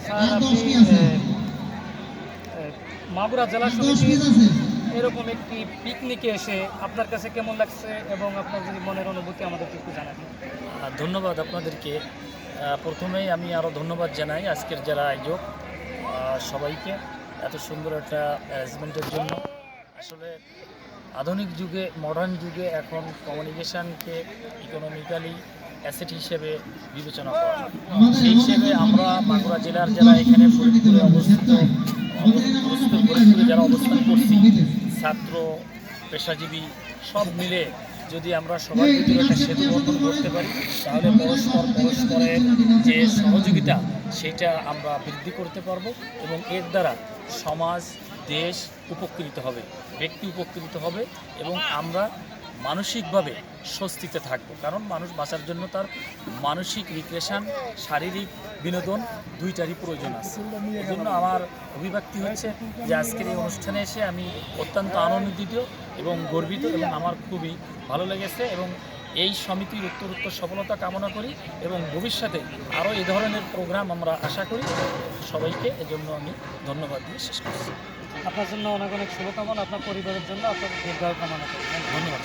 Sir আপনি মাগুরা জেলা সমিতির এরকম একটি পিকনিকে এসে আপনার কাছে কেমন লাগছে এবং আপনার যদি মনের অনুভূতি আমাদেরকে একটু জানাবেন। ধন্যবাদ আপনাদেরকে। প্রথমেই আমি আরও ধন্যবাদ জানাই আজকের যারা আয়োজক সবাইকে এত সুন্দর একটা অ্যারেঞ্জমেন্টের জন্য। আসলে আধুনিক যুগে, মডার্ন যুগে এখন কমিউনিকেশানকে ইকোনমিক্যালি অ্যাসেট হিসেবে বিবেচনা করা হয়। সেই হিসেবে আমরা মাগুরা জেলার যারা এখানে ফরিদপুরে ফরিদপুরে যারা অবস্থান করছি, ছাত্র, পেশাজীবী সব মিলে যদি আমরা সবার ভিতরে একটা সেতু বন্ধন করতে পারি, তাহলে পরস্পরের যে সহযোগিতা সেটা আমরা বৃদ্ধি করতে পারবো এবং এর দ্বারা সমাজ, দেশ উপকৃত হবে, ব্যক্তি উপকৃত হবে এবং আমরা মানসিকভাবে স্বস্তিতে থাকবো। কারণ মানুষ বাঁচার জন্য তার মানসিক রিক্রিয়েশন, শারীরিক বিনোদন দুইটারই প্রয়োজন আছে। এই জন্য আমার অভিব্যক্তি হচ্ছে যে আজকের এই অনুষ্ঠানে এসে আমি অত্যন্ত আনন্দিত এবং গর্বিত এবং আমার খুবই ভালো লেগেছে এবং এই সমিতির উত্তরোত্তর সফলতা কামনা করি এবং ভবিষ্যতে আরও এই ধরনের প্রোগ্রাম আমরা আশা করি। সবাইকে এজন্য আমি ধন্যবাদ দিয়ে শেষ করছি। আপনার জন্য অনেক অনেক শুভকামনা, আপনার পরিবারের জন্য আপনার দীর্ঘায়ু কামনা করি। ধন্যবাদ।